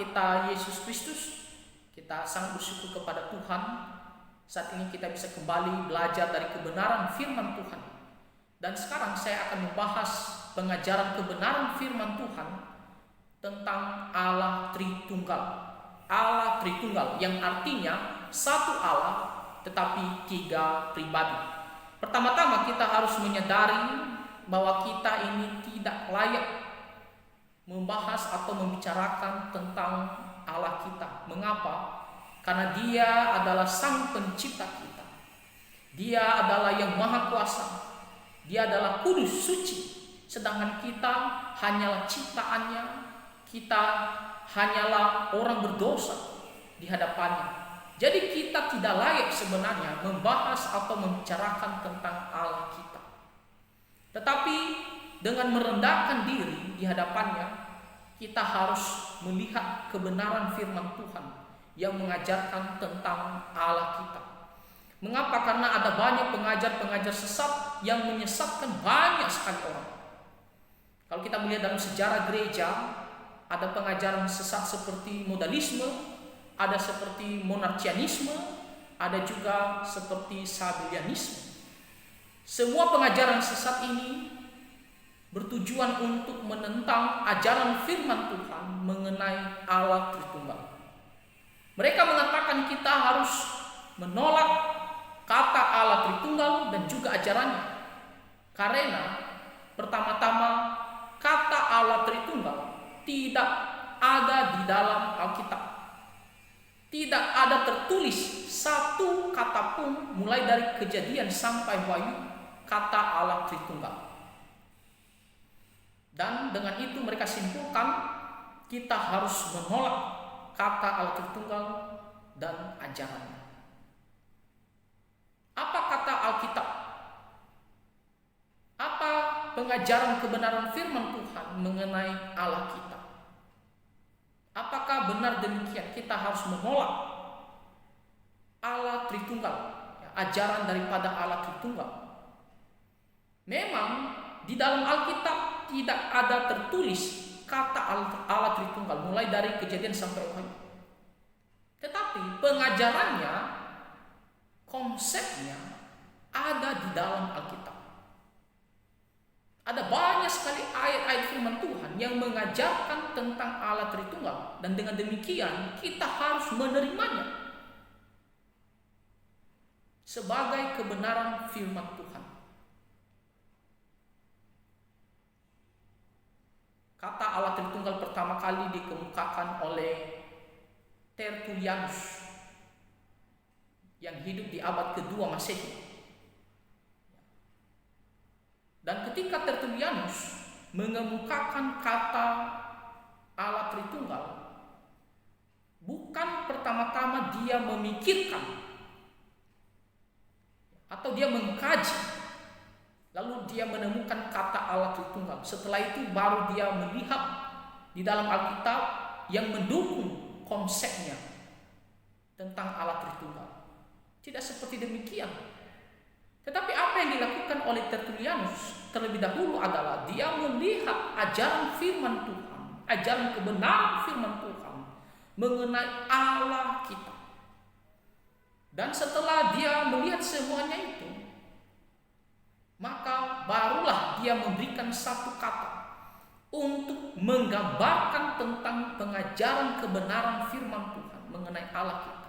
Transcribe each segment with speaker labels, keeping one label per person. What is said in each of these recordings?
Speaker 1: kita Yesus Kristus, kita sangat bersyukur kepada Tuhan. Saat ini kita bisa kembali belajar dari kebenaran firman Tuhan. Dan sekarang saya akan membahas pengajaran kebenaran firman Tuhan tentang Allah Tritunggal. Allah Tritunggal yang artinya satu Allah tetapi tiga pribadi. Pertama-tama kita harus menyadari bahwa kita ini tidak layak membahas atau membicarakan tentang Allah kita. Mengapa? Karena Dia adalah Sang Pencipta kita. Dia adalah yang Maha Kuasa. Dia adalah kudus, suci. Sedangkan kita hanyalah ciptaannya. Kita hanyalah orang berdosa di hadapannya. Jadi kita tidak layak sebenarnya membahas atau membicarakan tentang Allah kita. Tetapi dengan merendahkan diri di hadapannya, kita harus melihat kebenaran firman Tuhan yang mengajarkan tentang Allah kita. Mengapa? Karena ada banyak pengajar-pengajar sesat yang menyesatkan banyak sekali orang. Kalau kita melihat dalam sejarah gereja, ada pengajaran sesat seperti modalisme, ada seperti monarkianisme, ada juga seperti sabellianisme. Semua pengajaran sesat ini bertujuan untuk menentang ajaran firman Tuhan mengenai Allah Tritunggal. Mereka mengatakan kita harus menolak kata Allah Tritunggal dan juga ajarannya. Karena pertama-tama kata Allah Tritunggal tidak ada di dalam Alkitab. Tidak ada tertulis satu kata pun mulai dari Kejadian sampai Wahyu kata Allah Tritunggal. Dan dengan itu mereka simpulkan kita harus menolak kata Allah Tritunggal dan ajarannya. Apa kata Alkitab? Apa pengajaran kebenaran firman Tuhan mengenai Allah kita? Apakah benar demikian kita harus menolak Allah Tritunggal, ajaran daripada Allah Tritunggal? Memang di dalam Alkitab tidak ada tertulis kata Allah Tritunggal mulai dari Kejadian sampai Wahyu. Tetapi pengajarannya, konsepnya ada di dalam Alkitab. Ada banyak sekali ayat-ayat firman Tuhan yang mengajarkan tentang Allah Tritunggal. Dan dengan demikian kita harus menerimanya sebagai kebenaran firman Tuhan. Kata Allah Tritunggal pertama kali dikemukakan oleh Tertullianus yang hidup di abad kedua Masehi. Dan ketika Tertullianus mengemukakan kata Allah Tritunggal, bukan pertama-tama dia memikirkan atau dia mengkaji, lalu dia menemukan kata Allah Tritunggal. Setelah itu baru dia melihat di dalam Alkitab yang mendukung konsepnya tentang Allah Tritunggal. Tidak seperti demikian. Tetapi apa yang dilakukan oleh Tertullianus terlebih dahulu adalah dia melihat ajaran firman Tuhan, ajaran kebenaran firman Tuhan mengenai Allah kita. Dan setelah dia melihat semuanya itu, maka barulah dia memberikan satu kata untuk menggambarkan tentang pengajaran kebenaran firman Tuhan mengenai Allah kita,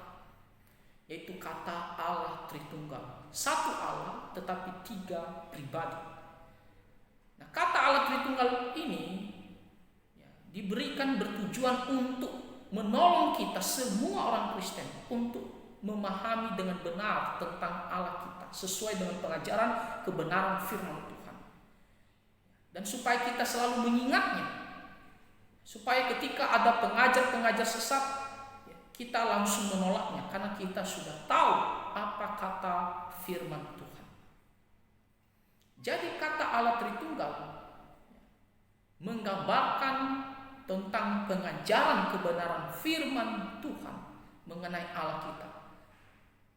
Speaker 1: yaitu kata Allah Tritunggal. Satu Allah tetapi tiga pribadi. Nah, kata Allah Tritunggal ini diberikan bertujuan untuk menolong kita semua orang Kristen untuk memahami dengan benar tentang Allah kita sesuai dengan pengajaran kebenaran firman Tuhan. Dan supaya kita selalu mengingatnya, supaya ketika ada pengajar-pengajar sesat, kita langsung menolaknya karena kita sudah tahu apa kata firman Tuhan. Jadi kata Allah Tritunggal menggambarkan tentang pengajaran kebenaran firman Tuhan mengenai Allah kita.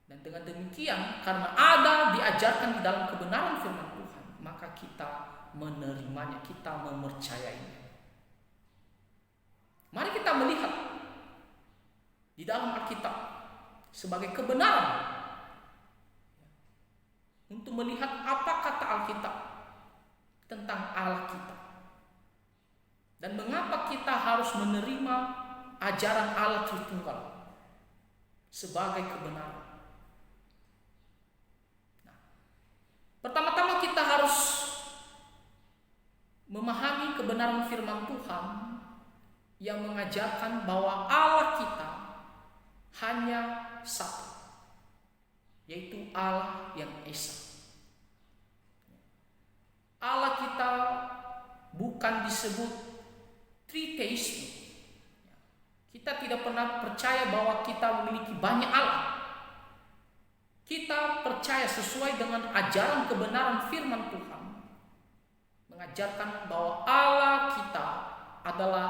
Speaker 1: Dan dengan demikian, karena ada diajarkan di dalam kebenaran firman Tuhan, maka kita menerimanya, kita mempercayainya. Mari kita melihat Alkitab sebagai kebenaran untuk melihat apa kata Alkitab tentang Allah kita. Dan mengapa kita harus menerima ajaran Allah Tritunggal sebagai kebenaran. Nah, pertama-tama kita harus memahami kebenaran firman Tuhan yang mengajarkan bahwa Allah kita hanya satu, yaitu Allah yang Esa. Allah kita bukan disebut triteisme. Kita tidak pernah percaya bahwa kita memiliki banyak Allah. Kita percaya sesuai dengan ajaran kebenaran firman Tuhan, mengajarkan bahwa Allah kita adalah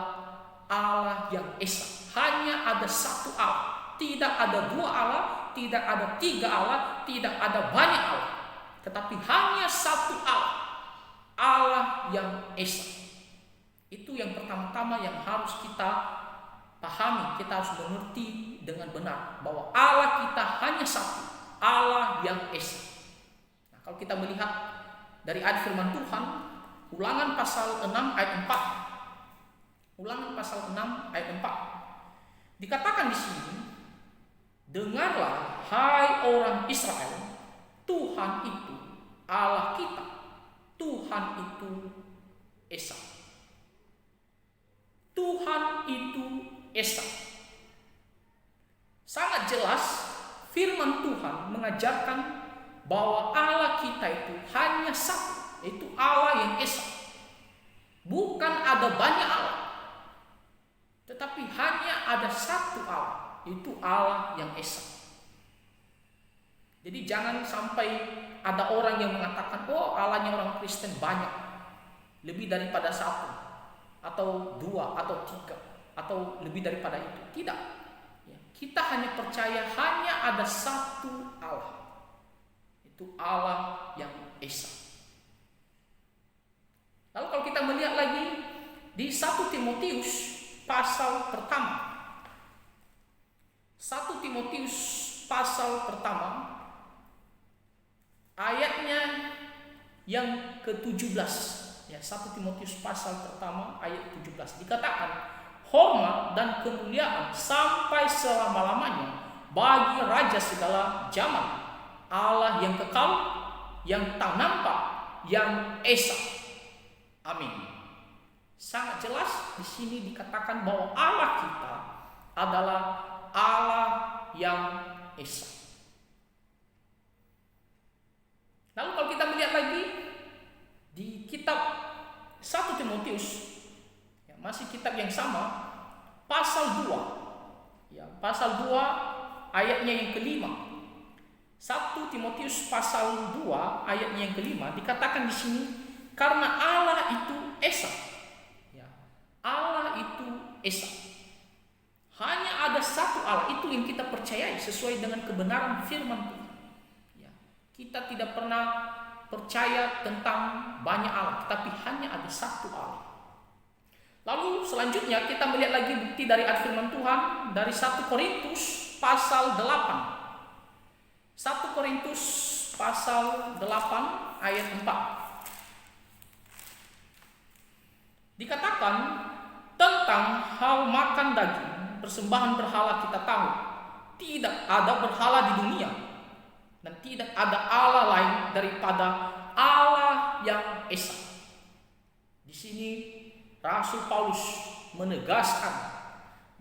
Speaker 1: Allah yang Esa. Hanya ada satu Allah. Tidak ada dua Allah, tidak ada tiga Allah, tidak ada banyak Allah. Tetapi hanya satu Allah. Allah yang Esa. Itu yang pertama-tama yang harus kita pahami. Kita harus mengerti dengan benar bahwa Allah kita hanya satu, Allah yang Esa. Nah, kalau kita melihat dari ayat firman Tuhan, Ulangan pasal 6 ayat 4. Ulangan pasal 6 ayat 4. Dikatakan di sini, dengarlah hai orang Israel, Tuhan itu Allah kita, Tuhan itu Esa. Tuhan itu Esa. Sangat jelas firman Tuhan mengajarkan bahwa Allah kita itu hanya satu, yaitu Allah yang Esa. Bukan ada banyak Allah, tetapi hanya ada satu Allah, yaitu Allah yang Esa. Jadi jangan sampai ada orang yang mengatakan, oh Allahnya orang Kristen banyak, lebih daripada satu, atau dua, atau tiga, atau lebih daripada itu. Tidak. Kita hanya percaya hanya ada satu Allah, itu Allah yang Esa. Lalu kalau kita melihat lagi di 1 Timotius pasal pertama, 1 Timotius pasal pertama ayatnya yang ke-17, ya, 1 Timotius pasal pertama ayat 17 dikatakan, hormat dan kemuliaan sampai selama-lamanya bagi Raja segala zaman, Allah yang kekal, yang tak nampak, yang Esa. Amin. Sangat jelas di sini dikatakan bahwa Allah kita adalah Allah yang Esa. Lalu kalau kita melihat lagi di kitab 1 Timotius, ya, masih kitab yang sama, pasal 2, ya, pasal 2 ayatnya yang kelima. 1 Timotius pasal 2 ayatnya yang kelima dikatakan di sini, karena Allah itu Esa, ya, Allah itu Esa. Hanya ada satu Allah, itu yang kita percayai sesuai dengan kebenaran firman Tuhan. Kita tidak pernah percaya tentang banyak Allah, tetapi hanya ada satu Allah. Lalu selanjutnya kita melihat lagi bukti dari ayat firman Tuhan dari 1 Korintus pasal 8. 1 Korintus pasal 8 ayat 4. Dikatakan tentang hal makan daging, persembahan berhala kita tahu, tidak ada berhala di dunia, dan tidak ada Allah lain daripada Allah yang Esa. Di sini Rasul Paulus menegaskan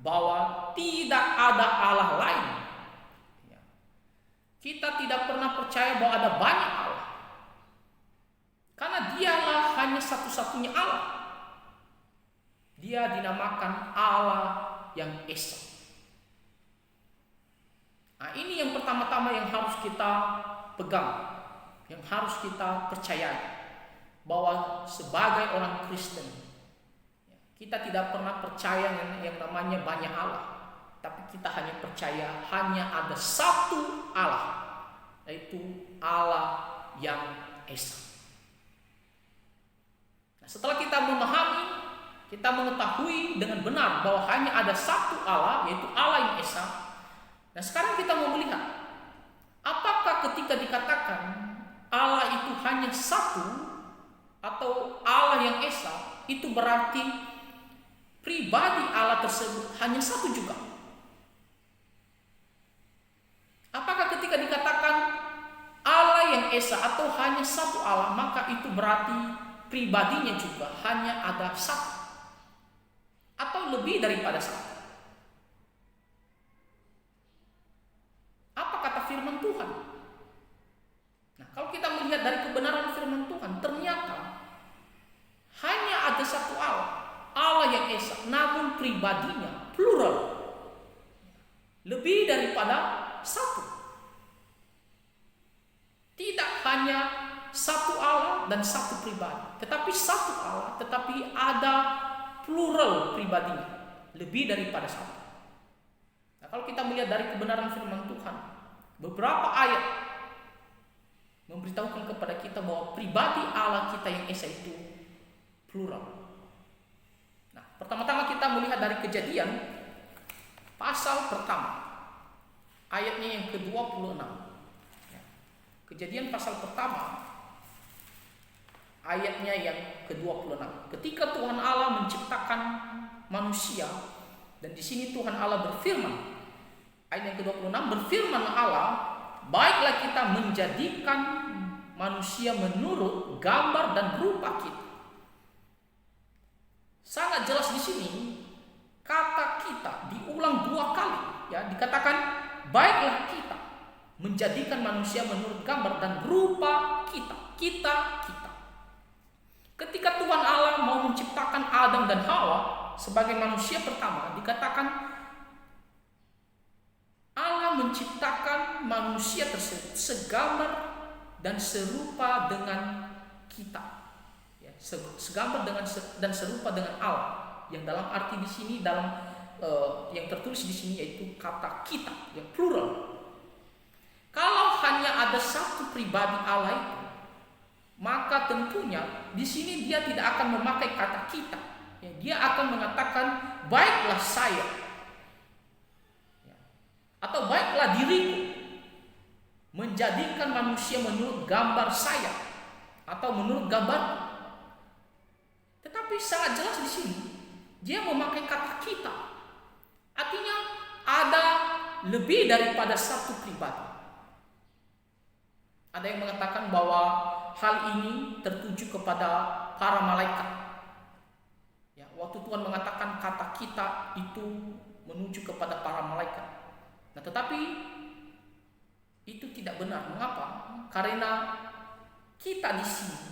Speaker 1: bahwa tidak ada Allah lain. Kita tidak pernah percaya bahwa ada banyak Allah, karena dialah hanya satu-satunya Allah. Dia dinamakan Allah yang Esa. Nah, ini yang pertama-tama yang harus kita pegang, yang harus kita percayai, bahwa sebagai orang Kristen kita tidak pernah percaya yang namanya banyak Allah, tapi kita hanya percaya hanya ada satu Allah, yaitu Allah yang Esa. Nah, setelah kita memahami, kita mengetahui dengan benar bahwa hanya ada satu Allah, yaitu Allah yang Esa, Nah, sekarang kita mau melihat apakah ketika dikatakan Allah itu hanya satu atau Allah yang esa, itu berarti pribadi Allah tersebut hanya satu juga. Apakah ketika dikatakan Allah yang esa atau hanya satu Allah, maka itu berarti pribadinya juga hanya ada satu atau lebih daripada satu? Apa kata firman Tuhan? Nah, kalau kita melihat dari kebenaran firman Tuhan, ternyata hanya ada satu Allah, Allah yang esa, namun pribadinya plural, lebih daripada satu. Tidak hanya satu Allah dan satu pribadi, tetapi satu Allah, tetapi ada plural pribadinya, lebih daripada satu. Nah, kalau kita melihat dari kebenaran firman Tuhan, beberapa ayat memberitahukan kepada kita bahwa pribadi Allah kita yang esa itu plural. Nah, pertama-tama kita melihat dari Kejadian pasal pertama, ayatnya yang ke-26. Kejadian pasal pertama, ayatnya yang ke-26. Ketika Tuhan Allah menciptakan manusia, dan di sini Tuhan Allah berfirman, ayat yang ke-26, berfirman Allah, baiklah kita menjadikan manusia menurut gambar dan rupa kita. Sangat jelas di sini kata kita diulang 2 kali, ya, dikatakan baiklah kita menjadikan manusia menurut gambar dan rupa kita. Ketika Tuhan Allah mau menciptakan Adam dan Hawa sebagai manusia pertama, dikatakan Allah menciptakan manusia tersebut segambar dan serupa dengan kita, ya, segambar dengan dan serupa dengan Allah. Yang dalam arti di sini, yang tertulis di sini yaitu kata kita, yang plural. Kalau hanya ada satu pribadi Allah itu, maka tentunya di sini dia tidak akan memakai kata kita. Ya, dia akan mengatakan baiklah saya, ya, atau baiklah diriku, menjadikan manusia menurut gambar saya atau menurut gambar. Tetapi sangat jelas di sini dia memakai kata kita. Artinya ada lebih daripada satu pribadi. Ada yang mengatakan bahwa hal ini tertuju kepada para malaikat. Ya, waktu Tuhan mengatakan kata kita itu menuju kepada para malaikat. Nah, tetapi itu tidak benar. Mengapa? Karena kita di sini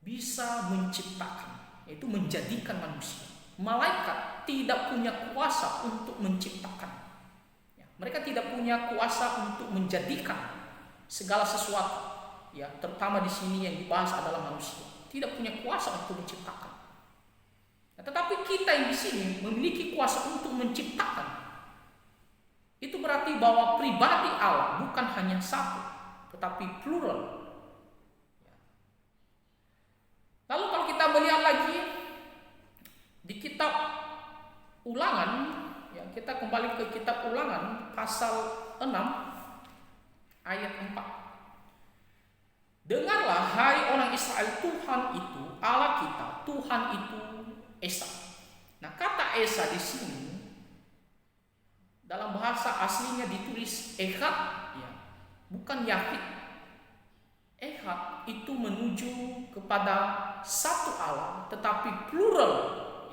Speaker 1: bisa menciptakan, yaitu menjadikan manusia. Malaikat tidak punya kuasa untuk menciptakan. Ya, mereka tidak punya kuasa untuk menjadikan segala sesuatu, ya, terutama di sini yang dibahas adalah manusia, tidak punya kuasa untuk menciptakan. Nah, tetapi kita yang di sini memiliki kuasa untuk menciptakan. Itu berarti bahwa pribadi Allah bukan hanya satu, tetapi plural. Lalu kalau kita melihat lagi di kitab Ulangan, ya, kita kembali ke kitab Ulangan pasal 6 ayat 4. Dengarlah hai orang Israel, Tuhan itu Allah kita, Tuhan itu Esa. Nah, kata Esa di sini dalam bahasa aslinya ditulis Echad, ya, bukan Yahid. Echad itu menuju kepada satu Allah, tetapi plural,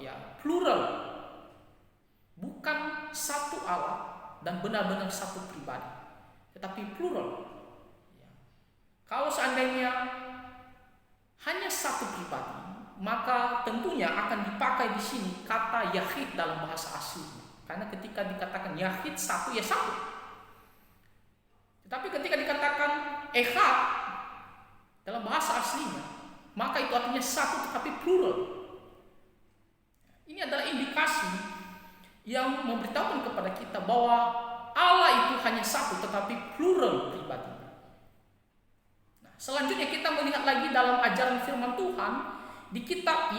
Speaker 1: ya, plural. Bukan satu Allah dan benar-benar satu pribadi, tetapi plural. Ya. Kalau seandainya hanya satu pribadi, maka tentunya akan dipakai di sini kata Yahid dalam bahasa aslinya. Karena ketika dikatakan Yahid satu, ya satu. Tetapi ketika dikatakan Echad dalam bahasa aslinya, maka itu artinya satu tetapi plural. Ini adalah indikasi yang memberitahukan kepada kita bahwa Allah itu hanya satu tetapi plural pribadi. Nah, selanjutnya kita melihat lagi dalam ajaran firman Tuhan di kitab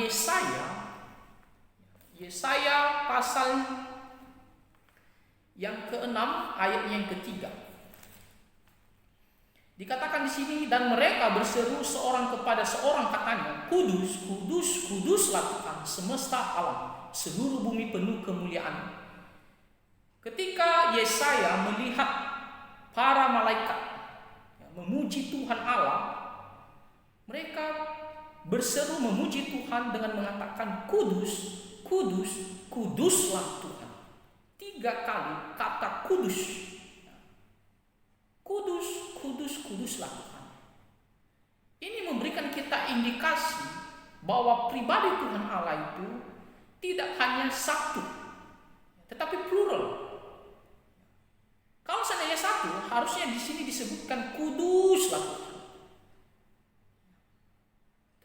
Speaker 1: Yesaya pasal yang ke-6 ayatnya yang ketiga. Dikatakan di sini, dan mereka berseru seorang kepada seorang katanya, Kudus, kudus, kuduslah Tuhan semesta alam, seluruh bumi penuh kemuliaan. Ketika Yesaya melihat para malaikat memuji Tuhan Allah, mereka berseru memuji Tuhan dengan mengatakan, Kudus, kudus, kuduslah Tuhan. 3 kali kata kudus. Kudus, kudus, kuduslah Tuhan. Ini memberikan kita indikasi bahwa pribadi Tuhan Allah itu tidak hanya satu, tetapi plural. Kalau seandainya satu, harusnya di sini disebutkan kuduslah Tuhan.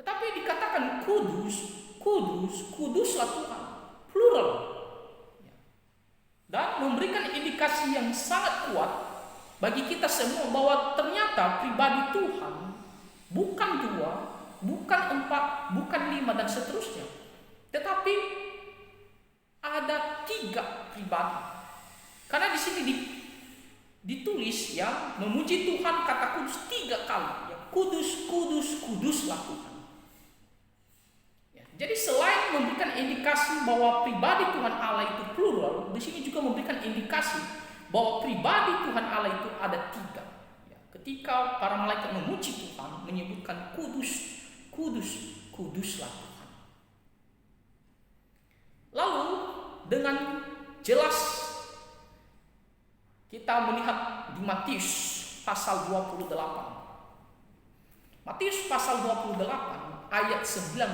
Speaker 1: Tetapi dikatakan kudus, kudus, kuduslah Tuhan, plural. Dan memberikan indikasi yang sangat kuat bagi kita semua bahwa ternyata pribadi Tuhan bukan 2, bukan 4, bukan 5 dan seterusnya. Tetapi ada 3 pribadi. Karena di sini ditulis ya, memuji Tuhan kata kudus 3 kali. Ya, kudus, kudus, kuduslah Tuhan. Ya, jadi selain memberikan indikasi bahwa pribadi Tuhan Allah itu plural, di sini juga memberikan indikasi bahwa pribadi Tuhan Allah itu ada 3. Ya, ketika para malaikat memuji Tuhan, menyebutkan kudus, kudus, kuduslah Tuhan. Lalu dengan jelas kita melihat di Matius pasal 28. Matius pasal 28 ayat 19.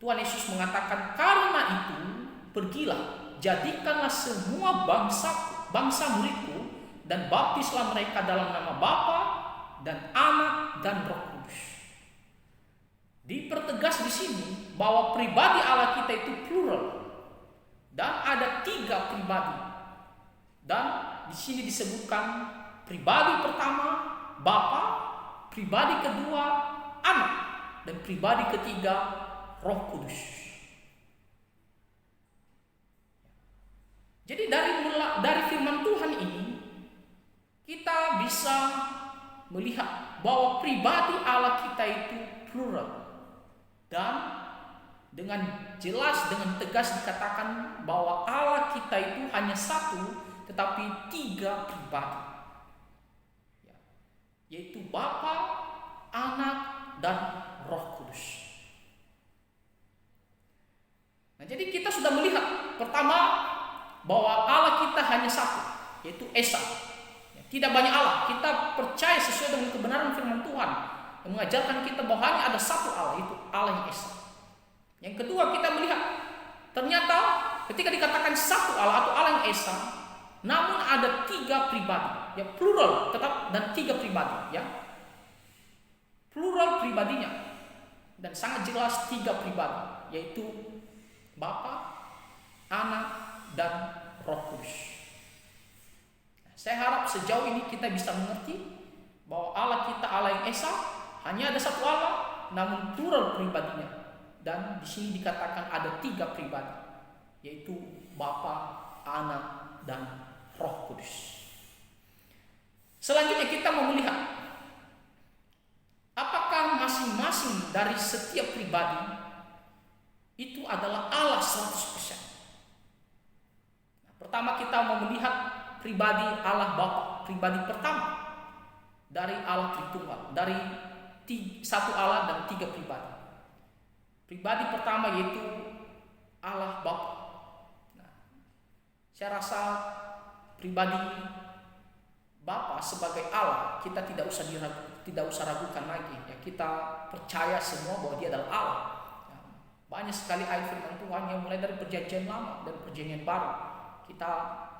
Speaker 1: Tuhan Yesus mengatakan, karena itu pergilah, jadikanlah semua bangsa muridku dan baptislah mereka dalam nama Bapa dan Anak dan Roh Kudus. Dipertegas di sini bahwa pribadi Allah kita itu plural dan ada 3 pribadi. Dan di sini disebutkan pribadi pertama Bapa, pribadi kedua Anak, dan pribadi ketiga Roh Kudus. Jadi dari firman Tuhan ini kita bisa melihat bahwa pribadi Allah kita itu plural. Dan dengan jelas, dengan tegas dikatakan bahwa Allah kita itu hanya satu, tetapi 3 pribadi. Yaitu Bapa, Anak, dan Roh Kudus. Nah, jadi kita sudah melihat pertama bahwa Allah kita hanya satu, yaitu Esa. Tidak banyak Allah. Kita percaya sesuai dengan kebenaran firman Tuhan yang mengajarkan kita bahwa hanya ada satu Allah, itu Allah yang Esa. Yang kedua, kita melihat ternyata ketika dikatakan satu Allah atau Allah yang Esa, namun ada 3 pribadi, ya plural tetap, dan 3 pribadi, ya plural pribadinya, dan sangat jelas 3 pribadi, yaitu Bapa, Anak, dan Roh Kudus. Saya harap sejauh ini kita bisa mengerti bahwa Allah kita Allah yang Esa, hanya ada satu Allah, namun plural pribadinya. Dan di sini dikatakan ada 3 pribadi, yaitu Bapa, Anak, dan Roh Kudus. Selanjutnya kita mau melihat apakah masing-masing dari setiap pribadi itu adalah Allah 100%. Pertama kita mau melihat pribadi Allah Bapa, pribadi pertama dari Allah Tritunggal, dari satu Allah dan 3 pribadi. Pribadi pertama yaitu Allah Bapa. Nah, saya rasa pribadi Bapa sebagai Allah kita tidak usah ragukan lagi. Ya, kita percaya semua bahwa Dia adalah Allah. Ya, banyak sekali ayat firman Tuhan yang mulai dari Perjanjian Lama dan Perjanjian Baru. Kita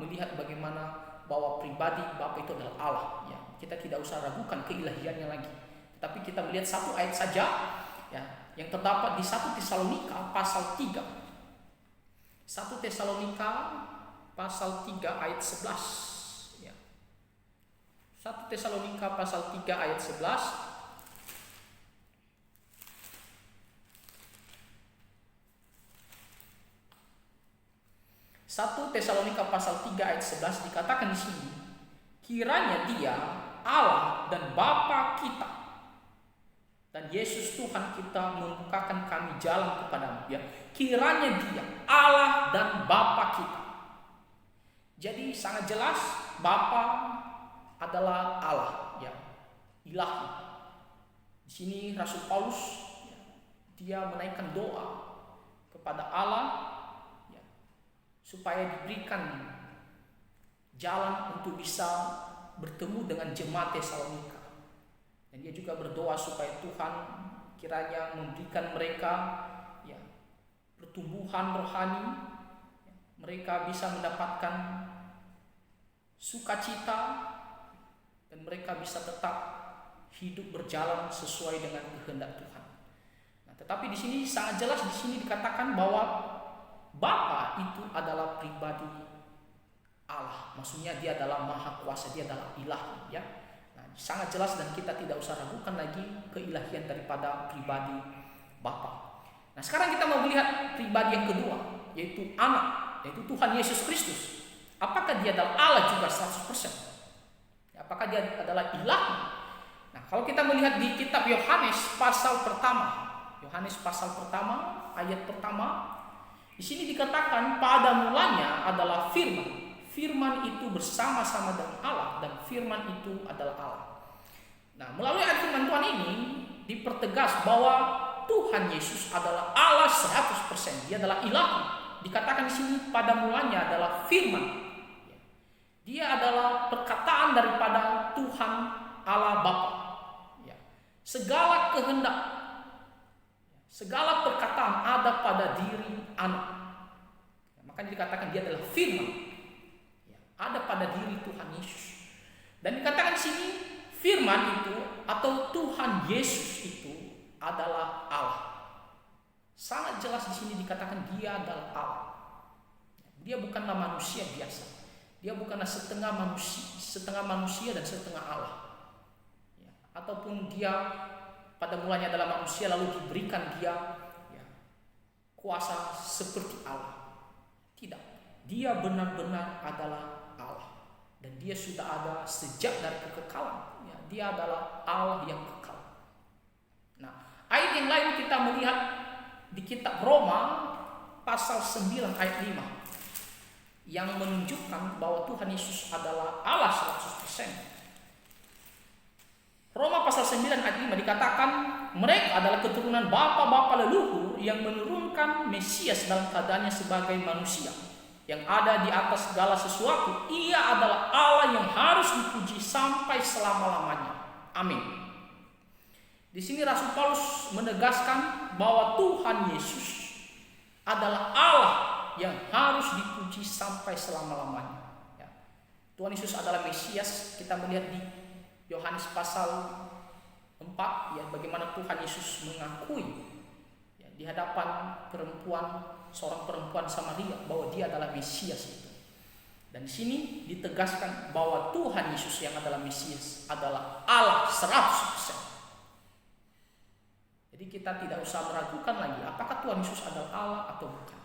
Speaker 1: melihat bagaimana bahwa pribadi Bapa itu adalah Allah. Ya, kita tidak usah ragukan keilahiannya lagi. Tetapi kita melihat satu ayat saja, ya, yang terdapat di 1 Tesalonika pasal 3. 1 Tesalonika pasal 3 ayat 11. Ya. 1 Tesalonika pasal 3 ayat 11. 1 Tesalonika pasal 3 ayat 11 dikatakan di sini, kiranya Dia Allah dan Bapa kita dan Yesus Tuhan kita membukakan kami jalan kepadamu. Ya, kiranya Dia Allah dan Bapa kita. Jadi sangat jelas Bapa adalah Allah, ya, ilahi. Di sini Rasul Paulus, ya, dia menaikkan doa kepada Allah, ya, supaya diberikan jalan untuk bisa bertemu dengan jemaat Tesalonika. Dan dia juga berdoa supaya Tuhan kiranya memberikan mereka, ya, pertumbuhan rohani, ya, mereka bisa mendapatkan sukacita, dan mereka bisa tetap hidup berjalan sesuai dengan kehendak Tuhan. Nah, tetapi di sini sangat jelas di sini dikatakan bahwa Bapa itu adalah pribadi Allah. Maksudnya Dia adalah Maha Kuasa, Dia adalah ilahi, ya. Nah, sangat jelas dan kita tidak usah ragukan lagi keilahian daripada pribadi Bapa. Nah, sekarang kita mau melihat pribadi yang kedua, yaitu Anak, yaitu Tuhan Yesus Kristus. Apakah Dia adalah Allah juga 100%? Apakah Dia adalah ilahi? Nah, kalau kita melihat di kitab Yohanes pasal pertama, ayat pertama, di sini dikatakan pada mulanya adalah firman. Firman itu bersama-sama dengan Allah dan firman itu adalah Allah. Nah, melalui ayat firman Tuhan ini dipertegas bahwa Tuhan Yesus adalah Allah 100%. Dia adalah ilahi. Dikatakan di sini pada mulanya adalah firman. Dia adalah perkataan daripada Tuhan Allah Bapa. Ya. Segala kehendak, segala perkataan ada pada diri Anak. Ya, makanya dikatakan Dia adalah firman. Ya, ada pada diri Tuhan Yesus. Dan dikatakan di sini firman itu atau Tuhan Yesus itu adalah Allah. Sangat jelas di sini dikatakan Dia adalah Allah. Dia bukanlah manusia biasa. Dia bukanlah setengah manusia dan setengah Allah, ya, ataupun Dia pada mulanya adalah manusia lalu diberikan Dia, ya, kuasa seperti Allah. Tidak, Dia benar-benar adalah Allah dan Dia sudah ada sejak dari kekekalan. Ya, Dia adalah Allah yang kekal. Nah, ayat yang lain kita melihat di kitab Roma pasal 9 ayat 5. Yang menunjukkan bahwa Tuhan Yesus adalah Allah 100%. Roma pasal 9 ayat 5 dikatakan mereka adalah keturunan bapa-bapa leluhur yang menurunkan Mesias dalam keadaannya sebagai manusia yang ada di atas segala sesuatu. Ia adalah Allah yang harus dipuji sampai selama-lamanya. Amin. Di sini Rasul Paulus menegaskan bahwa Tuhan Yesus adalah Allah yang harus dipuji sampai selama-lamanya. Ya. Tuhan Yesus adalah Mesias. Kita melihat di Yohanes pasal 4, ya, bagaimana Tuhan Yesus mengakui, ya, di hadapan seorang perempuan Samaria bahwa Dia adalah Mesias itu. Dan di sini ditegaskan bahwa Tuhan Yesus yang adalah Mesias adalah Allah 100%. Jadi kita tidak usah meragukan lagi apakah Tuhan Yesus adalah Allah atau bukan.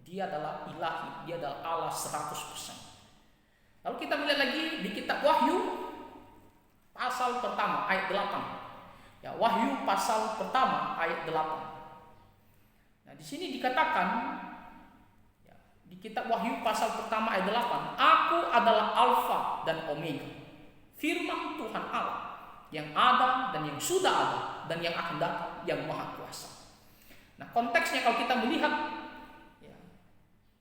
Speaker 1: Dia adalah ilahi, Dia adalah Allah 100%. Lalu kita melihat lagi di kitab Wahyu pasal pertama ayat 8. Ya, Wahyu pasal pertama ayat 8. Nah, di sini dikatakan, ya, di kitab Wahyu pasal pertama ayat 8, Aku adalah Alfa dan Omega, firman Tuhan Allah yang ada dan yang sudah ada dan yang akan datang, yang Maha Kuasa. Nah, konteksnya kalau kita melihat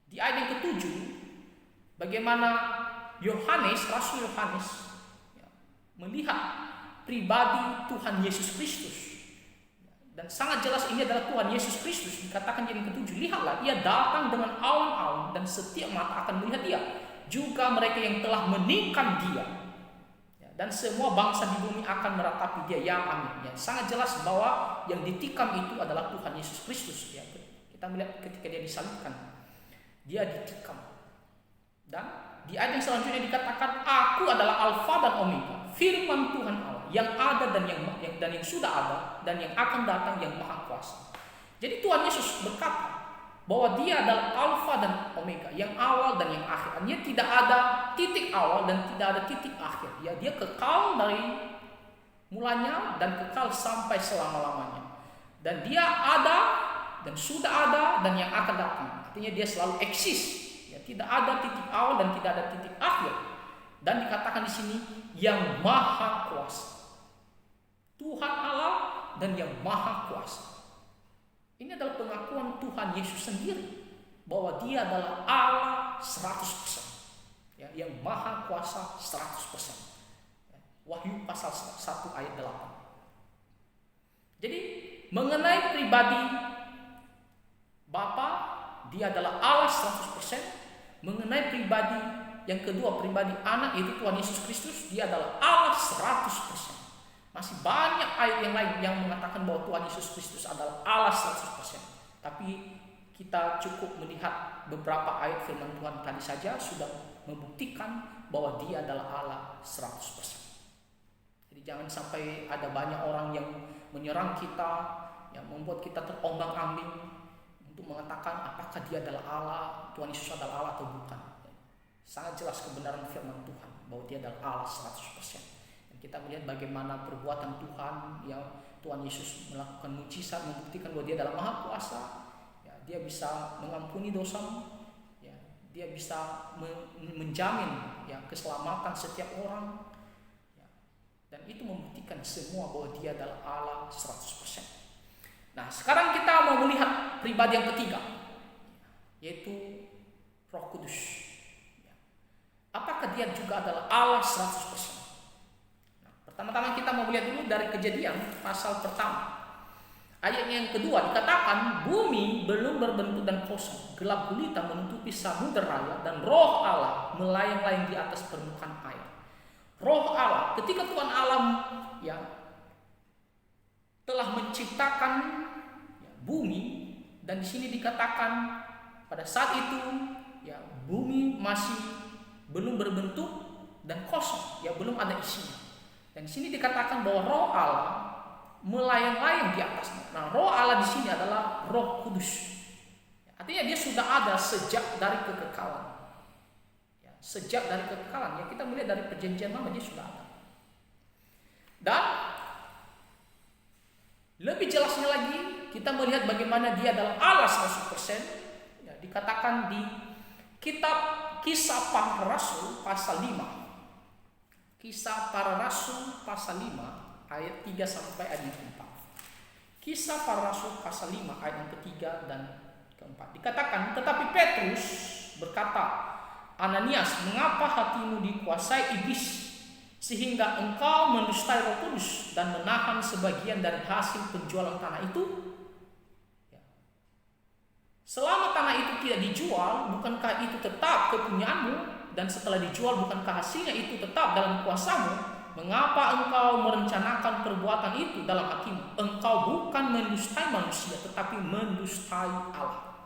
Speaker 1: di ayat yang ke-7, bagaimana Rasul Yohanes, ya, melihat pribadi Tuhan Yesus Kristus. Dan sangat jelas ini adalah Tuhan Yesus Kristus. Dikatakan di ayat yang ke-7, lihatlah, Ia datang dengan awan-awan dan setiap mata akan melihat Dia. Juga mereka yang telah menikam Dia. Ya, dan semua bangsa di bumi akan meratapi Dia. Ya, amin. Ya, sangat jelas bahwa yang ditikam itu adalah Tuhan Yesus Kristus. Ya, kita melihat ketika Dia disalibkan. Dia ditikam. Dan di ayat yang selanjutnya dikatakan, Aku adalah Alfa dan Omega, firman Tuhan Allah yang ada dan yang sudah ada dan yang akan datang, yang Maha Kuasa. Jadi Tuhan Yesus berkata bahwa dia adalah Alfa dan Omega, yang awal dan yang akhir. Artinya tidak ada titik awal dan tidak ada titik akhir. Ya, dia kekal dari mulanya dan kekal sampai selama-lamanya. Dan dia ada dan sudah ada dan yang akan datang. Artinya dia selalu eksis. Ya, tidak ada titik awal dan tidak ada titik akhir. Dan dikatakan di sini yang maha kuasa. Tuhan Allah dan yang maha kuasa. Ini adalah pengakuan Tuhan Yesus sendiri bahwa dia adalah Allah 100%. Ya, yang maha kuasa 100%. Ya, Wahyu pasal 1 ayat 8. Jadi mengenai pribadi Bapa, dia adalah Allah 100%. Mengenai pribadi yang kedua, pribadi anak, yaitu Tuhan Yesus Kristus, dia adalah Allah 100%. Masih banyak ayat yang lain yang mengatakan bahwa Tuhan Yesus Kristus adalah Allah 100%. Tapi kita cukup melihat beberapa ayat firman Tuhan tadi saja sudah membuktikan bahwa dia adalah Allah 100%. Jadi jangan sampai ada banyak orang yang menyerang kita, yang membuat kita terombang-ambing untuk mengatakan apakah dia adalah Allah, Tuhan Yesus adalah Allah atau bukan. Sangat jelas kebenaran firman Tuhan bahwa dia adalah Allah 100%. Kita melihat bagaimana perbuatan Tuhan, yang Tuhan Yesus melakukan mujizat membuktikan bahwa dia adalah maha kuasa. Ya, dia bisa mengampuni dosamu, ya, dia bisa menjamin ya keselamatan setiap orang, ya, dan itu membuktikan semua bahwa dia adalah Allah 100%. Nah, sekarang kita mau melihat pribadi yang ketiga, yaitu Roh Kudus. Ya. Apakah dia juga adalah Allah 100%? Pertama-tama kita mau lihat dulu dari Kejadian pasal pertama. Ayatnya yang kedua dikatakan bumi belum berbentuk dan kosong, gelap gulita menutupi samudera raya dan Roh Allah melayang-layang di atas permukaan air. Roh Allah, ketika Tuhan Allah ya telah menciptakan ya, bumi, dan di sini dikatakan pada saat itu ya bumi masih belum berbentuk dan kosong, ya belum ada isinya. Dan di sini dikatakan bahwa Roh Allah melayang-layang di atasnya. Nah, Roh Allah di sini adalah Roh Kudus. Artinya dia sudah ada sejak dari kekekalan. Ya, sejak dari kekekalan. Ya, kita melihat dari perjanjian lama dia sudah ada. Dan lebih jelasnya lagi, kita melihat bagaimana dia adalah Allah 100%. Ya, dikatakan di kitab Kisah Para Rasul pasal 5. Kisah Para Rasul pasal 5 ayat 3 sampai ayat 4. Kisah Para Rasul pasal 5 ayat yang ketiga dan keempat. Dikatakan, tetapi Petrus berkata, Ananias, mengapa hatimu dikuasai iblis sehingga engkau mendustai Roh Kudus dan menahan sebagian dari hasil penjualan tanah itu? Selama tanah itu tidak dijual, bukankah itu tetap kepunyaanmu? Dan setelah dijual, bukankah hasilnya itu tetap dalam kuasamu? Mengapa engkau merencanakan perbuatan itu dalam hatimu? Engkau bukan mendustai manusia, tetapi mendustai Allah.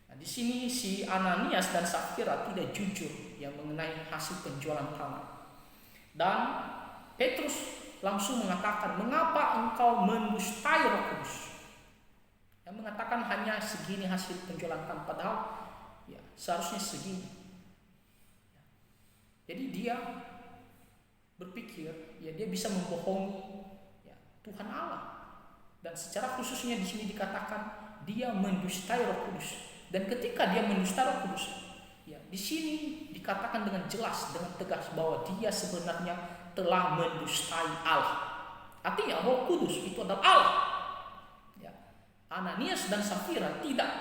Speaker 1: Nah, di sini si Ananias dan Safira tidak jujur yang mengenai hasil penjualan tanah. Dan Petrus langsung mengatakan, mengapa engkau mendustai Roh Kudus? Yang mengatakan hanya segini hasil penjualan tanah, padahal ya seharusnya segini. Jadi dia berpikir ya dia bisa membohongi ya Tuhan Allah. Dan secara khususnya di sini dikatakan dia mendustai Roh Kudus. Dan ketika dia mendustai Roh Kudus, ya di sini dikatakan dengan jelas, dengan tegas bahwa dia sebenarnya telah mendustai Allah. Artinya Roh Kudus itu adalah Allah. Ya. Ananias dan Safira tidak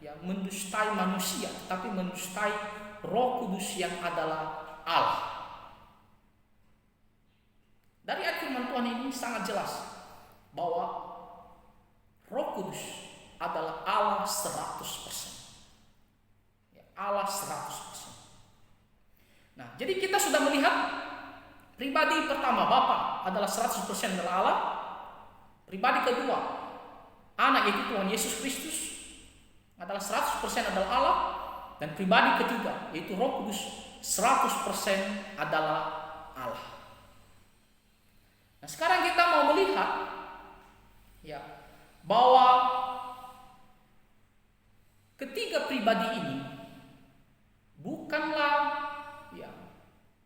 Speaker 1: ya mendustai manusia, tetapi mendustai Roh Kudus yang adalah Allah. Dari ayat firman Tuhan ini sangat jelas bahwa Roh Kudus adalah Allah 100%. Ya, Allah 100%. Nah, jadi kita sudah melihat pribadi pertama Bapa adalah 100% adalah Allah. Pribadi kedua Anak yaitu Tuhan Yesus Kristus adalah 100% adalah Allah. Dan pribadi ketiga yaitu Roh Kudus 100% adalah Allah. Nah, sekarang kita mau melihat ya bahwa Ketiga pribadi ini bukanlah ya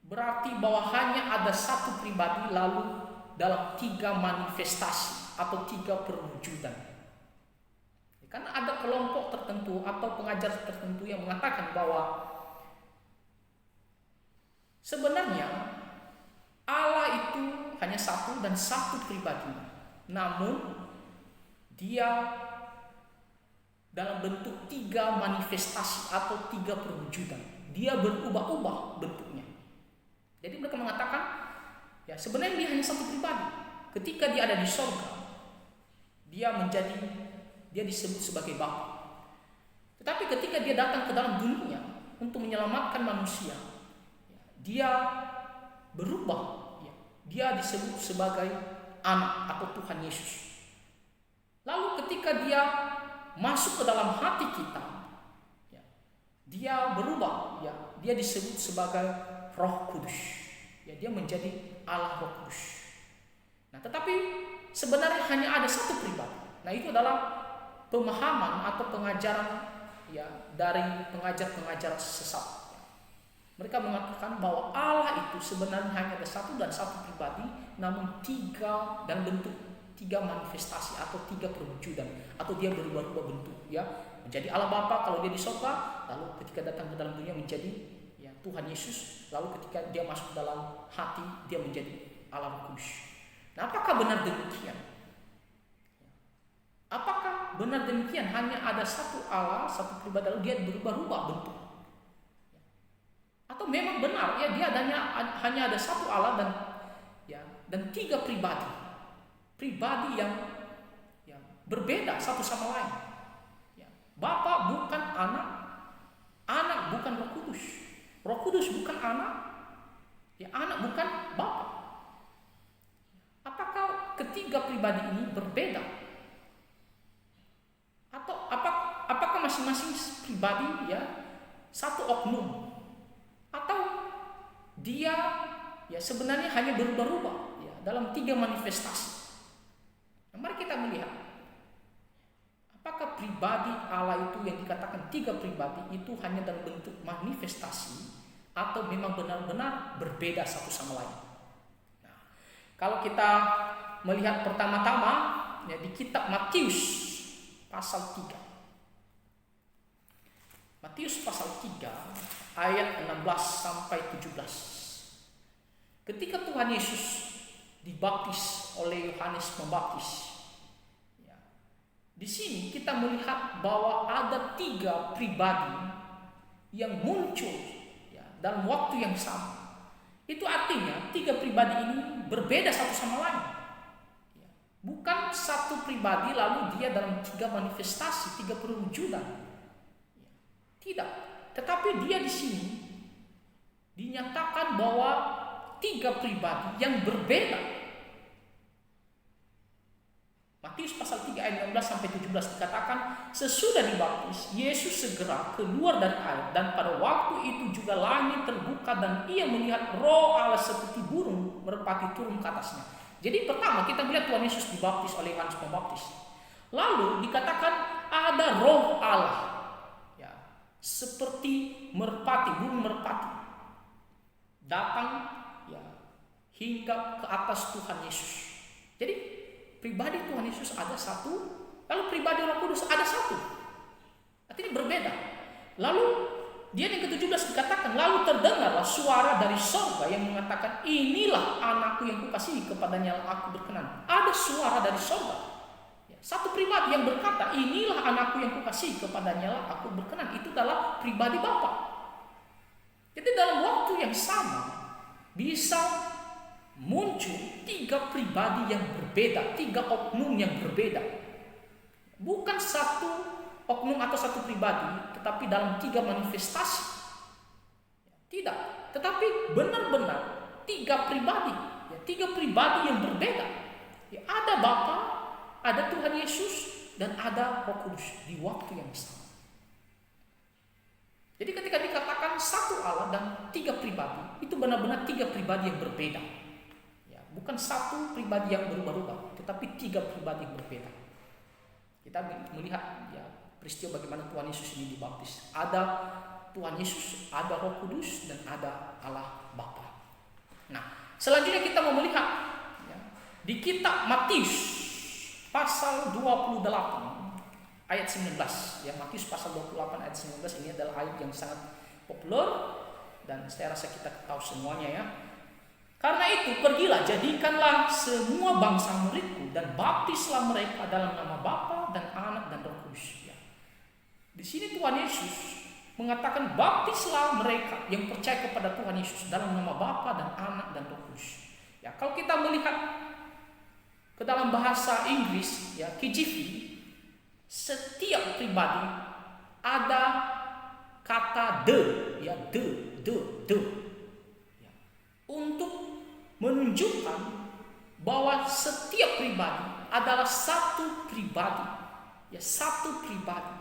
Speaker 1: berarti bahwa hanya ada satu pribadi lalu dalam tiga manifestasi atau tiga perwujudan. Karena ada kelompok tertentu atau pengajar tertentu yang mengatakan bahwa sebenarnya Allah itu hanya satu dan satu pribadi, namun dia dalam bentuk tiga manifestasi atau tiga perwujudan. Dia berubah-ubah bentuknya. Jadi mereka mengatakan, ya sebenarnya dia hanya satu pribadi. Ketika dia ada di surga, dia disebut sebagai Bapa. Tetapi ketika dia datang ke dalam dunia untuk menyelamatkan manusia, dia berubah. Dia disebut sebagai anak atau Tuhan Yesus. Lalu ketika dia masuk ke dalam hati kita, dia berubah. Dia disebut sebagai Roh Kudus. Dia menjadi Allah Roh Kudus. Nah, tetapi sebenarnya hanya ada satu pribadi. Nah, itu adalah pemahaman atau pengajaran dari pengajar-pengajar sesat. Mereka mengatakan bahwa Allah itu sebenarnya hanya ada satu dan satu pribadi, namun tiga dan bentuk, tiga manifestasi atau tiga perwujudan, atau dia berubah-ubah bentuk, menjadi Allah Bapa kalau dia di surga, lalu ketika datang ke dalam dunia menjadi Tuhan Yesus, lalu ketika dia masuk ke dalam hati dia menjadi Allah Kudus. Nah, apakah benar demikian? Apakah benar demikian? Hanya ada satu Allah, satu pribadi, lalu dia berubah-ubah bentuk? Atau memang benar dia hanya ada satu Allah dan tiga pribadi yang berbeda satu sama lain. Bapa bukan anak, anak bukan Roh Kudus, Roh Kudus bukan anak, anak bukan Bapa. Apakah ketiga pribadi ini berbeda? Atau apakah masing-masing pribadi satu oknum? Atau dia sebenarnya hanya berubah-ubah dalam tiga manifestasi. Nah, mari kita melihat apakah pribadi Allah itu yang dikatakan tiga pribadi itu hanya dalam bentuk manifestasi atau memang benar-benar berbeda satu sama lain. Nah, kalau kita melihat pertama-tama di kitab Matius pasal 3. Matius pasal 3 ayat 16 sampai 17. Ketika Tuhan Yesus dibaptis oleh Yohanes Pembaptis, di sini kita melihat bahwa ada tiga pribadi yang muncul dalam waktu yang sama. Itu artinya tiga pribadi ini berbeda satu sama lain. Bukan satu pribadi lalu dia dalam tiga manifestasi, tiga perwujudan. Tidak, tetapi dia di sini dinyatakan bahwa tiga pribadi yang berbeda. Matius pasal 3 ayat 16 sampai 17 dikatakan, sesudah dibaptis, Yesus segera keluar dari air, dan pada waktu itu juga langit terbuka dan ia melihat Roh Allah seperti burung merpati turun ke atasnya. Jadi pertama kita melihat Tuhan Yesus dibaptis oleh Yohanes Pembaptis. Lalu dikatakan ada Roh Allah seperti merpati, burung merpati datang hingga ke atas Tuhan Yesus. Jadi pribadi Tuhan Yesus ada satu, lalu pribadi Roh Kudus ada satu. Artinya berbeda. Lalu dia yang ke-17 dikatakan, lalu terdengarlah suara dari surga yang mengatakan, inilah anakku yang kukasihi, kepadanya aku berkenan. Ada suara dari surga. Satu pribadi yang berkata, inilah anakku yang kukasihi, kepadanya aku berkenan. Itu adalah pribadi Bapa. Jadi dalam waktu yang sama bisa muncul tiga pribadi yang berbeda, tiga oknum yang berbeda. Bukan satu oknum atau satu pribadi, tetapi dalam tiga manifestasi. Tidak, tetapi benar-benar tiga pribadi, tiga pribadi yang berbeda. Ada Bapa, ada Tuhan Yesus, dan ada Roh Kudus di waktu yang sama. Jadi ketika dikatakan satu Allah dan tiga pribadi, itu benar-benar tiga pribadi yang berbeda. Bukan satu pribadi yang berubah-ubah, tetapi tiga pribadi yang berbeda. Kita melihat peristiwa bagaimana Tuhan Yesus ini dibaptis. Ada Tuhan Yesus, ada Roh Kudus, dan ada Allah Bapa. Nah, selanjutnya kita mau melihat ya, di kitab Matius pasal 28 ayat 19. Ya, Matius pasal 28 ayat 19 ini adalah ayat yang sangat populer dan saya rasa kita tahu semuanya ya. Karena itu, pergilah, jadikanlah semua bangsa muridku dan baptislah mereka dalam nama Bapa dan Anak dan Roh Kudus. Ya. Di sini Tuhan Yesus mengatakan baptislah mereka yang percaya kepada Tuhan Yesus dalam nama Bapa dan Anak dan Roh Kudus. Ya, kalau kita melihat ke dalam bahasa Inggris, ya KJV, setiap pribadi ada kata the, ya the, ya, untuk menunjukkan bahwa setiap pribadi adalah satu pribadi, ya satu pribadi.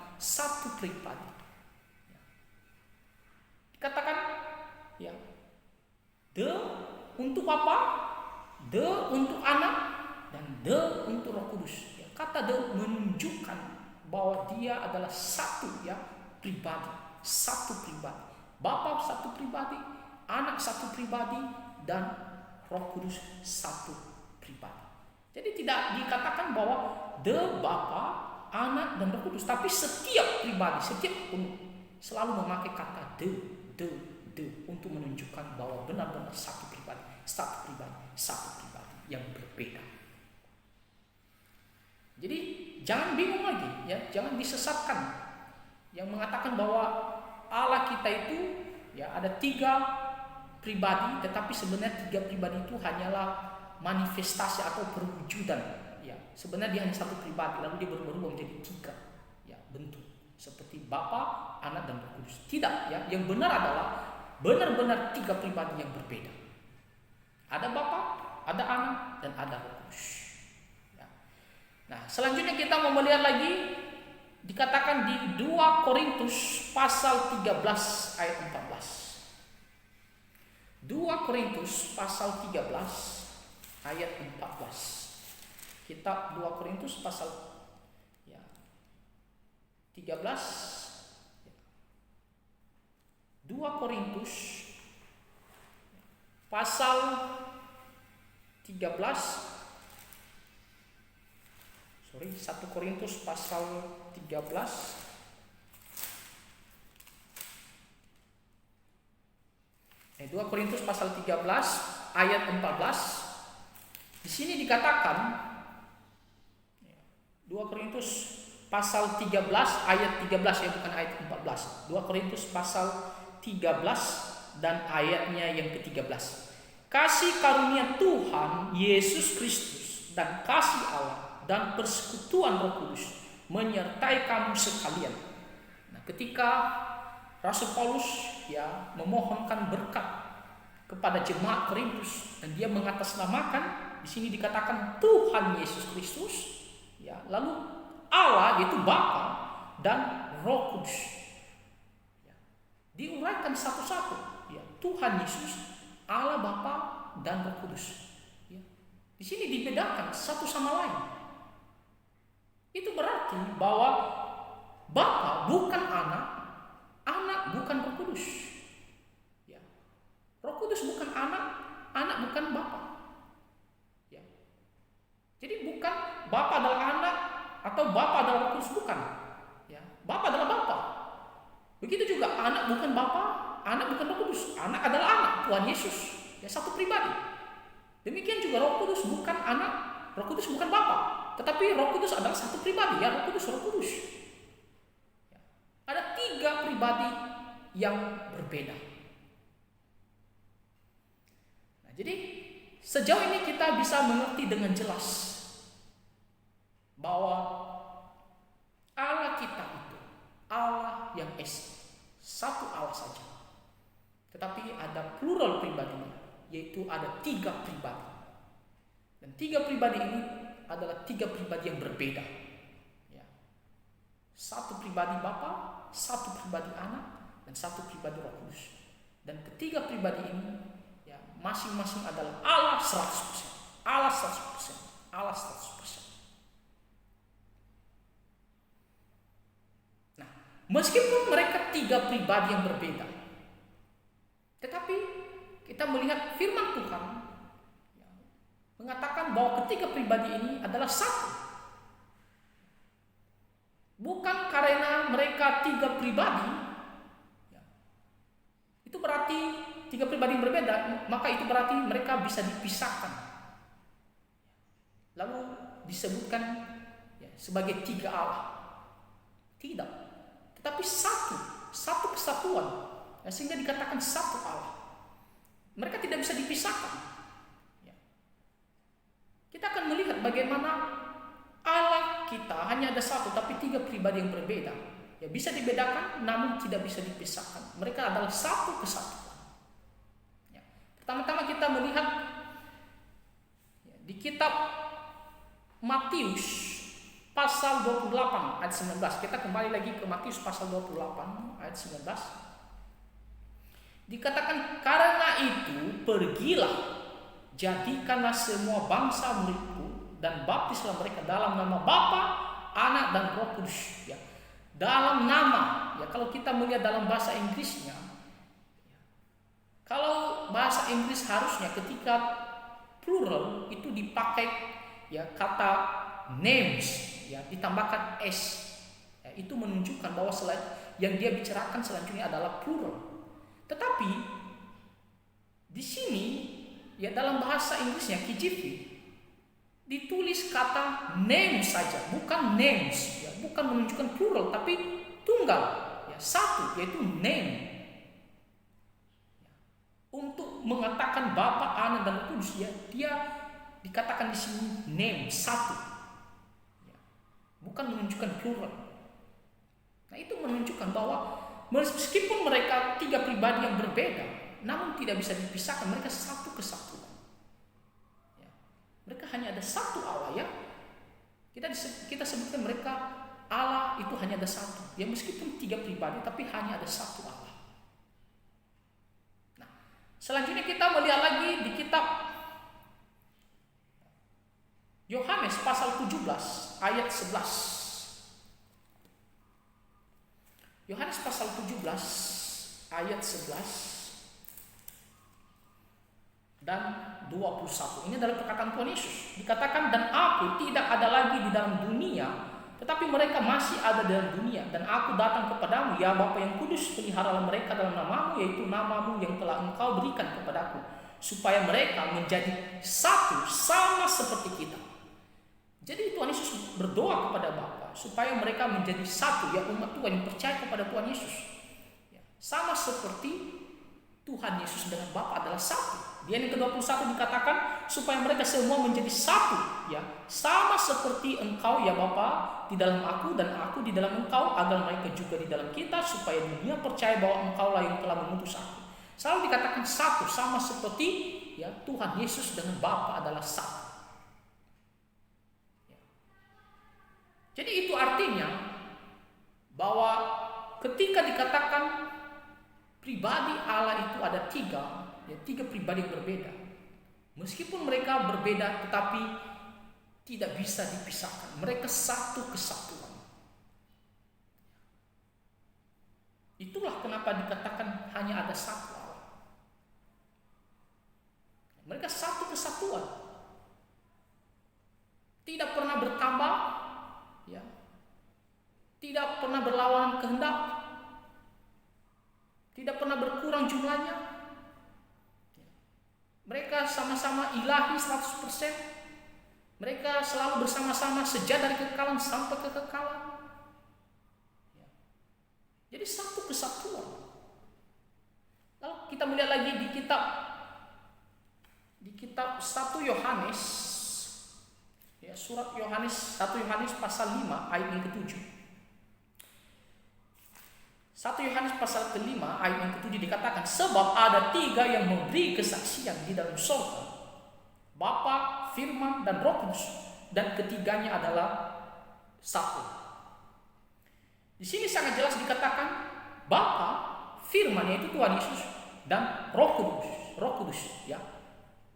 Speaker 1: Dikatakan ya the untuk apa? The untuk Anak dan the untuk Roh Kudus. Ya, kata the menunjukkan bahwa dia adalah satu ya pribadi, satu pribadi. Bapa satu pribadi, Anak satu pribadi, dan Roh Kudus satu pribadi. Jadi tidak dikatakan bahwa the Bapa, Anak dan Roh Kudus, tapi setiap pribadi, setiap selalu memakai kata the untuk menunjukkan bahwa benar-benar satu pribadi yang berbeda. Jadi jangan bingung lagi, ya, jangan disesatkan yang mengatakan bahwa Allah kita itu ya ada 3 pribadi, tetapi sebenarnya 3 pribadi itu hanyalah manifestasi atau perwujudan. Ya, sebenarnya dia hanya satu pribadi, lalu dia berubah menjadi 3 ya bentuk seperti Bapa, Anak dan Roh Kudus. Tidak, ya, yang benar adalah benar-benar 3 pribadi yang berbeda. Ada Bapa, ada Anak, dan ada Roh Kudus. Ya. Nah, selanjutnya kita mau melihat lagi dikatakan di 2 Korintus pasal 13 ayat 14. 2 Korintus pasal 13 ayat 14. Kitab 2 Korintus pasal 13. 2 Korintus pasal 13. 1 Korintus pasal 13 2 Korintus pasal 13 ayat 14. Di sini dikatakan 2 Korintus pasal 13 ayat 13 ya, bukan ayat 14. 2 Korintus pasal 13 dan ayatnya yang ke-13. Kasih karunia Tuhan Yesus Kristus dan kasih Allah dan persekutuan Roh Kudus menyertai kamu sekalian. Nah, ketika Rasul Paulus ya memohonkan berkat kepada jemaat Korintus dan dia mengatasnamakan, di sini dikatakan Tuhan Yesus Kristus, ya, lalu Allah yaitu Bapa dan Roh Kudus. Ya, diuraikan satu-satu, ya, Tuhan Yesus, Allah Bapa dan Roh Kudus. Ya, di sini dibedakan satu sama lain. Itu berarti bahwa Bapa bukan Anak, Anak bukan Roh Kudus. Ya. Roh Kudus bukan Anak, Anak bukan Bapa. Ya. Jadi bukan Bapa adalah Anak atau Bapa adalah Roh Kudus, bukan. Ya. Bapa adalah Bapa. Begitu juga Anak bukan Bapa, Anak bukan Roh Kudus. Anak adalah Anak, Tuhan Yesus. Ya, satu pribadi. Demikian juga Roh Kudus bukan Anak, Roh Kudus bukan Bapa. Tetapi Roh Kudus adalah satu pribadi, ya, Roh Kudus, Roh Kudus. Ya. Ada 3 pribadi yang berbeda. Nah, jadi sejauh ini kita bisa mengerti dengan jelas bahwa Allah kita itu Allah yang esa, satu Allah saja. Tetapi ada plural pribadinya, yaitu ada 3 pribadi. Dan 3 pribadi ini adalah 3 pribadi yang berbeda. Ya. Satu pribadi Bapa, satu pribadi Anak, dan satu pribadi Roh Kudus. Dan ketiga pribadi ini ya masing-masing adalah Allah 100%. Allah 100%. Allah 100%. Meskipun mereka tiga pribadi yang berbeda, tetapi kita melihat firman Tuhan mengatakan bahwa ketiga pribadi ini adalah satu. Bukan karena mereka tiga pribadi, itu berarti tiga pribadi yang berbeda, maka itu berarti mereka bisa dipisahkan. Lalu disebutkan sebagai tiga Allah. Tidak. Tetapi satu kesatuan, sehingga dikatakan satu Allah. Mereka tidak bisa dipisahkan. Kita akan melihat bagaimana Allah kita hanya ada satu, tapi tiga pribadi yang berbeda. Bisa dibedakan, namun tidak bisa dipisahkan. Mereka adalah satu kesatuan. Pertama-tama kita melihat di kitab Matius pasal 28 ayat 19. Kita kembali lagi ke Matius pasal 28 ayat 19. Dikatakan, karena itu pergilah, jadikanlah semua bangsa muridku dan baptislah mereka dalam nama Bapa, Anak dan Roh Kudus. Dalam nama, kalau kita melihat dalam bahasa Inggrisnya, kalau bahasa Inggris harusnya ketika plural itu dipakai kata names, ditambahkan s, itu menunjukkan bahwa yang dia bicarakan selanjutnya adalah plural. Tetapi di sini dalam bahasa Inggrisnya KJV ditulis kata name saja, bukan names, bukan menunjukkan plural, tapi tunggal, satu, yaitu name. Untuk mengatakan Bapa, Anak dan Kudus, dia dikatakan di sini name, satu, bukan menunjukkan plural. Nah, itu menunjukkan bahwa meskipun mereka tiga pribadi yang berbeda, namun tidak bisa dipisahkan, mereka satu kesatuan. Mereka hanya ada satu Allah, kita sebutkan mereka Allah itu hanya ada satu. Meskipun tiga pribadi, tapi hanya ada satu Allah. Nah, selanjutnya kita melihat lagi di kitab Yohanes pasal 17 ayat 11. Yohanes pasal 17 ayat 11 dan 21. Ini adalah perkataan Tuhan Yesus. Dikatakan, dan aku tidak ada lagi di dalam dunia, tetapi mereka masih ada dalam dunia. Dan aku datang kepadamu, ya Bapa yang kudus, peliharalah mereka dalam namamu, yaitu namamu yang telah engkau berikan kepadaku, supaya mereka menjadi satu sama seperti kita. Jadi Tuhan Yesus berdoa kepada Bapa supaya mereka menjadi satu, umat Tuhan yang percaya kepada Tuhan Yesus. Sama seperti Tuhan Yesus dengan Bapa adalah satu. Di ayat ke-21 dikatakan supaya mereka semua menjadi satu, sama seperti engkau ya Bapa di dalam aku dan aku di dalam engkau, agar mereka juga di dalam kita, supaya dunia percaya bahwa engkaulah yang telah mengutus aku. Selalu dikatakan satu, sama seperti Tuhan Yesus dengan Bapa adalah satu. Jadi itu artinya bahwa ketika dikatakan pribadi Allah itu ada tiga pribadi yang berbeda. Meskipun mereka berbeda, tetapi tidak bisa dipisahkan. Mereka satu kesatuan. Itulah kenapa dikatakan hanya ada satu Allah. Mereka satu kesatuan. Tidak pernah bertambah, tidak pernah berlawanan kehendak, tidak pernah berkurang jumlahnya. Mereka sama-sama ilahi 100%. Mereka selalu bersama-sama sejak dari kekekalan sampai kekekalan. Jadi satu kesatuan. Lalu kita melihat lagi di kitab 1 Yohanes, surat Yohanes, 1 Yohanes pasal 5 ayat yang ke-7. 1 Yohanes pasal ke-5 ayat yang ke-7 dikatakan, sebab ada tiga yang memberi kesaksian di dalam surga, Bapa, Firman, dan Roh Kudus, dan ketiganya adalah satu. Di sini sangat jelas dikatakan Bapa, Firman yaitu Tuhan Yesus, dan Roh Kudus,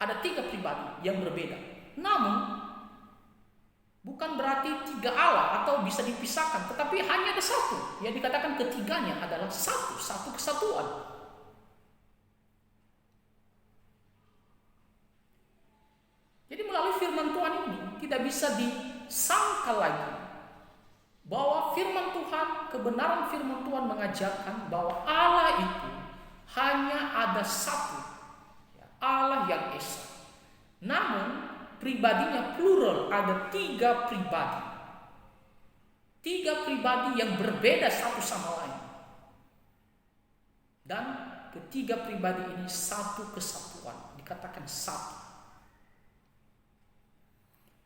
Speaker 1: Ada tiga pribadi yang berbeda. Namun Bukan berarti tiga Allah atau bisa dipisahkan, tetapi hanya ada satu. Yang dikatakan ketiganya adalah satu kesatuan. Jadi melalui firman Tuhan ini tidak bisa disangkal lagi bahwa firman Tuhan, kebenaran firman Tuhan mengajarkan bahwa Allah itu hanya ada satu, Allah yang esa. Namun pribadinya plural, ada tiga pribadi. Tiga pribadi yang berbeda satu sama lain. Dan ketiga pribadi ini satu kesatuan, dikatakan satu.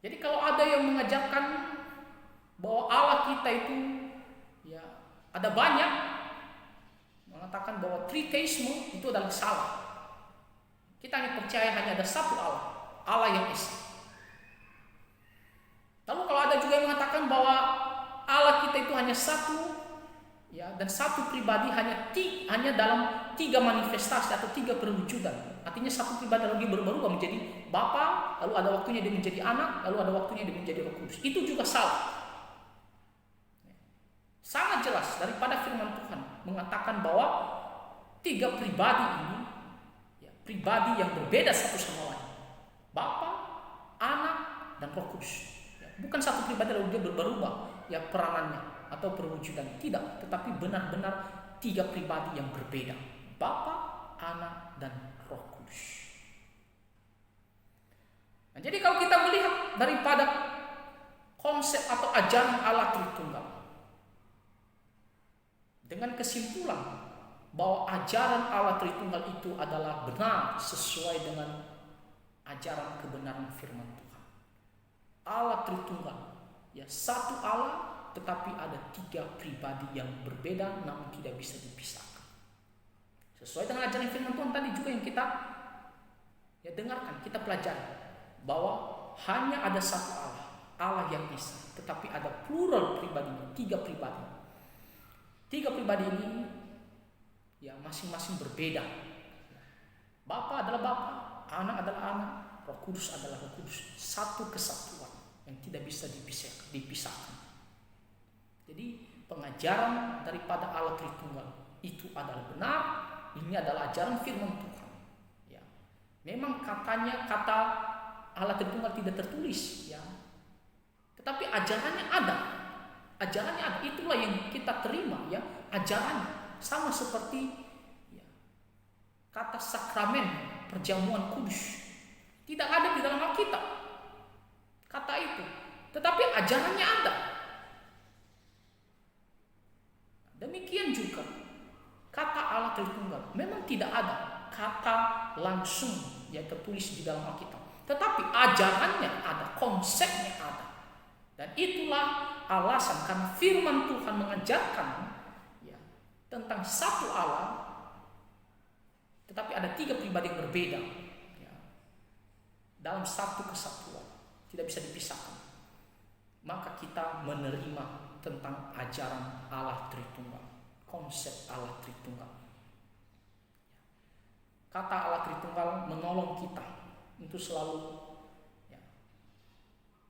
Speaker 1: Jadi kalau ada yang mengajarkan bahwa Allah kita itu ada banyak, mengatakan bahwa triteisme itu adalah salah. Kita hanya percaya hanya ada satu Allah, Allah yang esa. Lalu kalau ada juga yang mengatakan bahwa Allah kita itu hanya satu, dan satu pribadi hanya dalam tiga manifestasi atau tiga perwujudan. Artinya satu pribadi lagi berubah menjadi Bapa, lalu ada waktunya dia menjadi Anak, lalu ada waktunya dia menjadi Roh Kudus. Itu juga salah. Sangat jelas daripada firman Tuhan mengatakan bahwa tiga pribadi ini pribadi yang berbeda satu sama lain. Bapa, Anak, dan Roh Kudus. Bukan satu pribadi lalu dia berubah peranannya atau perwujudan. Tidak, tetapi benar-benar tiga pribadi yang berbeda. Bapa, Anak, dan Roh Kudus. Nah, jadi kalau kita melihat daripada konsep atau ajaran Allah Tritunggal dengan kesimpulan bahwa ajaran Allah Tritunggal itu adalah benar sesuai dengan ajaran kebenaran firman Tuhan. Allah Tritunggal, satu Allah tetapi ada tiga pribadi yang berbeda namun tidak bisa dipisahkan. Sesuai dengan ajaran firman Tuhan tadi juga yang kita dengarkan, kita pelajari bahwa hanya ada satu Allah, Allah yang esa, tetapi ada plural pribadinya, tiga pribadi. Tiga pribadi ini masing-masing berbeda. Bapa adalah Bapa, Anak adalah Anak, Roh Kudus adalah Roh Kudus. Satu kesatuan yang tidak bisa dipisahkan. Jadi pengajaran daripada Allah Tritunggal itu adalah benar. Ini adalah ajaran firman Tuhan. Memang katanya kata Allah Tritunggal tidak tertulis, tetapi ajarannya ada. Ajarannya ada. Itulah yang kita terima, ajarannya. Sama seperti kata sakramen perjamuan kudus. Tidak ada di dalam Alkitab kata itu, tetapi ajarannya ada. Demikian juga kata Allah Tritunggal. Memang tidak ada kata langsung yang tertulis di dalam Alkitab, tetapi ajarannya ada, konsepnya ada. Dan itulah alasan karena firman Tuhan mengajarkan tentang satu Allah, tetapi ada tiga pribadi yang berbeda dalam satu kesatuan, tidak bisa dipisahkan. Maka kita menerima tentang ajaran Allah Tritunggal, konsep Allah Tritunggal. Kata Allah Tritunggal menolong kita untuk selalu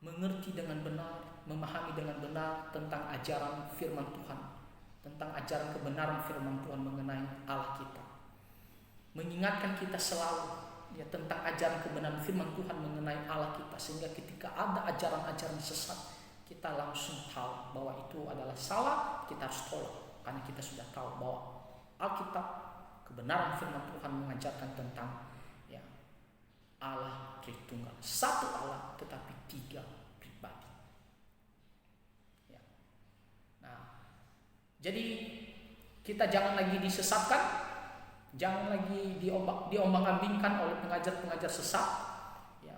Speaker 1: mengerti dengan benar, memahami dengan benar tentang ajaran firman Tuhan, tentang ajaran kebenaran firman Tuhan mengenai Allah kita. Mengingatkan kita selalu tentang ajaran kebenaran firman Tuhan mengenai Allah kita, sehingga ketika ada ajaran-ajaran sesat, kita langsung tahu bahwa itu adalah salah, kita harus tolak, karena kita sudah tahu bahwa Alkitab, kebenaran firman Tuhan mengajarkan tentang Allah Tritunggal, satu Allah tetapi tiga pribadi. Jadi kita jangan lagi disesatkan, jangan lagi diombang-ambingkan oleh pengajar-pengajar sesat.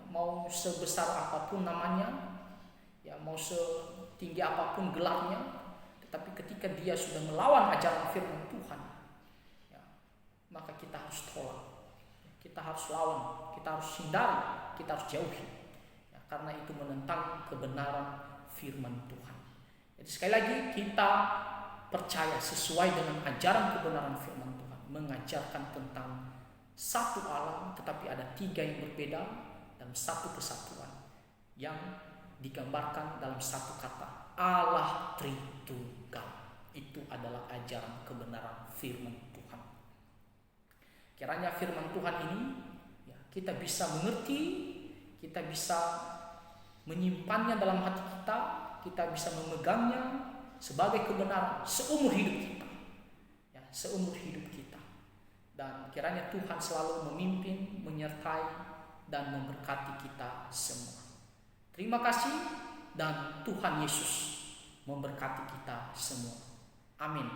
Speaker 1: Mau sebesar apapun namanya, mau setinggi apapun gelarnya, tetapi ketika dia sudah melawan ajaran firman Tuhan, maka kita harus tolak, kita harus lawan, kita harus hindari, kita harus jauhi, karena itu menentang kebenaran firman Tuhan. Jadi sekali lagi kita percaya sesuai dengan ajaran kebenaran firman Tuhan, mengajarkan tentang satu Allah tetapi ada tiga yang berbeda dan satu kesatuan yang digambarkan dalam satu kata, Allah Tritunggal. Itu adalah ajaran kebenaran firman Tuhan. Kiranya firman Tuhan ini ya, kita bisa mengerti, kita bisa menyimpannya dalam hati kita, kita bisa memegangnya sebagai kebenaran seumur hidup kita, ya, seumur hidup kita. Dan kiranya Tuhan selalu memimpin, menyertai, dan memberkati kita semua. Terima kasih, dan Tuhan Yesus memberkati kita semua. Amin.